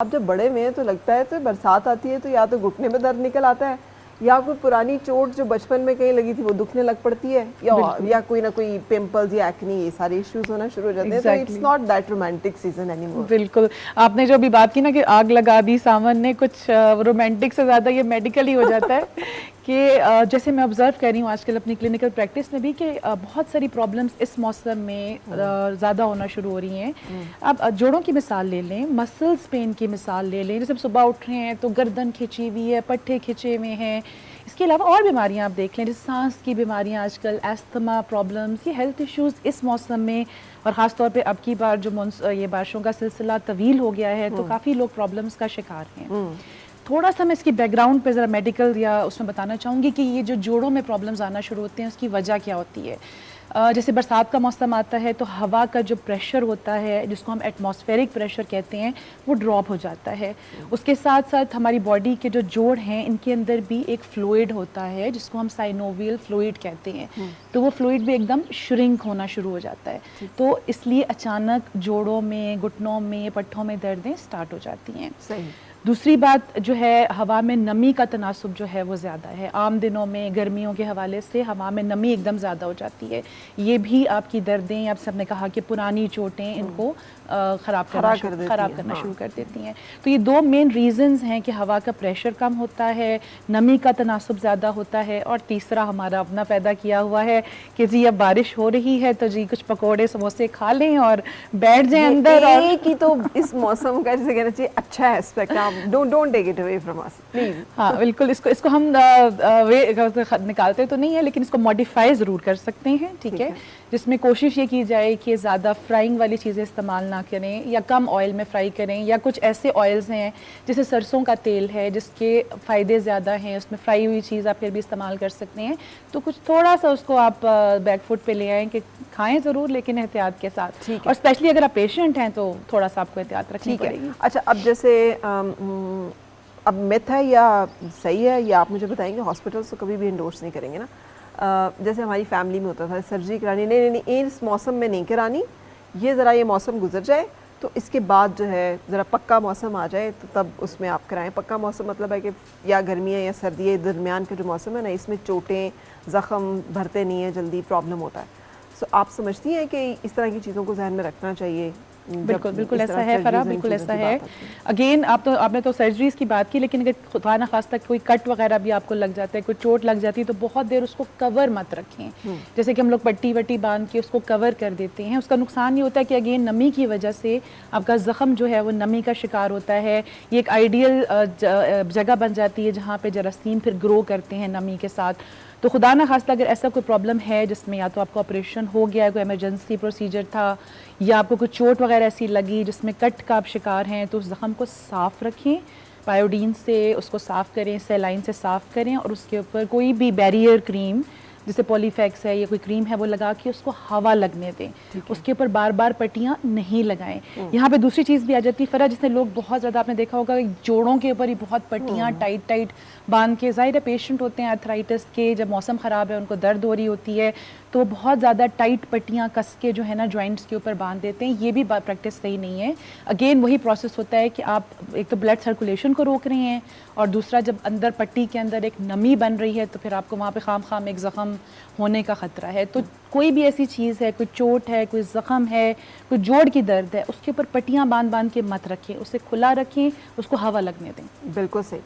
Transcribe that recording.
अब जब बड़े में हैं तो लगता है तो बरसात आती है तो या तो घुटने में दर्द निकल आता है या कोई पुरानी चोट जो बचपन में कहीं लगी थी वो दुखने लग पड़ती है या कोई ना कोई पिंपल्स या एक्ने ये सारे इश्यूज होना शुरू हो जाते हैं। तो it's not that romantic season anymore. बिल्कुल, आपने जो अभी बात की ना कि आग लगा दी सावन ने, कुछ रोमांटिक से ज़्यादा ये मेडिकल ही हो जाता है कि जैसे मैं ऑब्जर्व कर रही हूँ आजकल अपनी क्लिनिकल प्रैक्टिस में भी कि बहुत सारी प्रॉब्लम्स इस मौसम में ज़्यादा होना शुरू हो रही हैं। अब जोड़ों की मिसाल ले लें, मसल्स पेन की मिसाल ले लें, जैसे सुबह उठ रहे हैं तो गर्दन खिंची हुई है, पट्टे खिंचे हुए हैं। इसके अलावा और बीमारियां आप देख लें, जैसे सांस की बीमारियां आजकल, एस्थमा प्रॉब्लम्स, ये हेल्थ इश्यूज़ इस मौसम में, और ख़ास तौर पे अब की बार जो ये बारिशों का सिलसिला तवील हो गया है तो काफ़ी लोग प्रॉब्लम्स का शिकार हैं। थोड़ा सा मैं इसकी बैकग्राउंड पे ज़रा मेडिकल या उसमें बताना चाहूँगी कि ये जो जोड़ों में प्रॉब्लम्स आना शुरू होते हैं उसकी वजह क्या होती है। जैसे बरसात का मौसम आता है तो हवा का जो प्रेशर होता है, जिसको हम एटमॉस्फेरिक प्रेशर कहते हैं, वो ड्रॉप हो जाता है। उसके साथ साथ हमारी बॉडी के जो जोड़ हैं इनके अंदर भी एक फ्लूइड होता है जिसको हम साइनोवियल फ्लूइड कहते हैं। तो वो फ्लूइड भी एकदम श्रिंक होना शुरू हो जाता है, तो इसलिए अचानक जोड़ों में, घुटनों में, पट्टों में दर्दें स्टार्ट हो जाती हैं। सही। दूसरी बात जो है, हवा में नमी का तनासुब जो है वो ज़्यादा है। आम दिनों में गर्मियों के हवाले से हवा में नमी एकदम ज़्यादा हो जाती है, ये भी आपकी दर्दें, आप सबने कहा कि पुरानी चोटें इनको ख़राब करना शुरू कर देती हैं। तो ये दो मेन रीज़न्स हैं कि हवा का प्रेशर कम होता है, नमी का तनासुब ज़्यादा होता है, और तीसरा हमारा अपना पैदा किया हुआ है कि जी अब बारिश हो रही है तो जी कुछ पकोड़े समोसे खा लें और बैठ जाएं अंदर। और एक ही तो इस मौसम का जैसे कहना चाहिए अच्छा एस्पेक्ट, आप don't take it away from us please. हाँ बिल्कुल, इसको हम निकालते तो नहीं है लेकिन इसको मॉडिफाई ज़रूर कर सकते हैं, ठीक है। जिसमें कोशिश ये की जाए कि ज़्यादा फ्राइंग वाली चीज़ें इस्तेमाल ना करें या कम ऑयल में फ्राई करें, या कुछ ऐसे ऑयल्स हैं जैसे सरसों का तेल है जिसके फ़ायदे ज़्यादा हैं, उसमें फ्राई हुई चीज़ आप फिर भी इस्तेमाल कर सकते हैं। तो कुछ थोड़ा सा उसको आप बैक फुट पे ले आएँ कि खाएं ज़रूर लेकिन एहतियात के साथ, और स्पेशली अगर आप पेशेंट हैं तो थोड़ा सा आपको एहतियात रखनी पड़ेगी। अच्छा, अब जैसे अब मिथ है या सही है या आप मुझे बताएंगे, हॉस्पिटल्स तो कभी भी इंडोर्स नहीं करेंगे ना। जैसे हमारी फैमिली में होता था सर्जरी करानी, नहीं इस मौसम में नहीं करानी, ये ज़रा ये मौसम गुजर जाए तो इसके बाद जो है ज़रा पक्का मौसम आ जाए तो तब उसमें आप कराएं। पक्का मौसम मतलब है कि या गर्मी है या सर्दी है, दरमियान का जो मौसम है ना, इसमें चोटें, ज़ख़म भरते नहीं है जल्दी, प्रॉब्लम होता है। सो आप समझती हैं कि इस तरह की चीज़ों को जहन में रखना चाहिए? बिल्कुल बिल्कुल ऐसा है फरा, बिल्कुल ऐसा है। अगेन आपने तो सर्जरीज की बात की, लेकिन अगर खुदा ना खास्ता कोई कट वगैरह भी आपको लग जाता है, कोई चोट लग जाती है तो बहुत देर उसको कवर मत रखें। जैसे कि हम लोग पट्टी वट्टी बांध के उसको कवर कर देते हैं, उसका नुकसान ये होता है कि अगेन नमी की वजह से आपका ज़ख़म जो है वो नमी का शिकार होता है। ये एक आइडियल जगह बन जाती है जहाँ पे जरासीम फिर ग्रो करते हैं नमी के साथ। तो खुदा ना खास्ता अगर ऐसा कोई प्रॉब्लम है जिसमें या तो आपका ऑपरेशन हो गया, कोई इमरजेंसी प्रोसीजर था, या आपको कोई चोट वगैरह ऐसी लगी जिसमें कट का आप शिकार हैं, तो उस ज़ख़म को साफ़ रखें, पायोडीन से उसको साफ़ करें, सेलाइन से साफ़ करें, और उसके ऊपर कोई भी बैरियर क्रीम जैसे पॉलीफैक्स है या कोई क्रीम है वो लगा के उसको हवा लगने दें। उसके ऊपर बार बार पट्टियाँ नहीं लगाएं। यहाँ पे दूसरी चीज़ भी आ जाती है फरा, जिसमें लोग बहुत ज़्यादा, आपने देखा होगा जोड़ों के ऊपर ही बहुत पट्टियाँ टाइट बांध के, ज़ाहिर है पेशेंट होते हैं आर्थराइटिस के, जब मौसम ख़राब है उनको दर्द हो रही होती है तो बहुत ज़्यादा टाइट पट्टियाँ कस के जो है ना जॉइंट्स के ऊपर बांध देते हैं। ये भी प्रैक्टिस सही नहीं है। अगेन वही प्रोसेस होता है कि आप एक तो ब्लड सर्कुलेशन को रोक रहे हैं, और दूसरा जब अंदर पट्टी के अंदर एक नमी बन रही है तो फिर आपको वहाँ पे खाम एक ज़ख़म होने का ख़तरा है। तो कोई भी ऐसी चीज़ है, कोई चोट है, कोई ज़ख़म है, कोई जोड़ की दर्द है, उसके ऊपर पट्टियाँ बांध के मत रखें, उसे खुला रखें, उसको हवा लगने दें। बिल्कुल सही।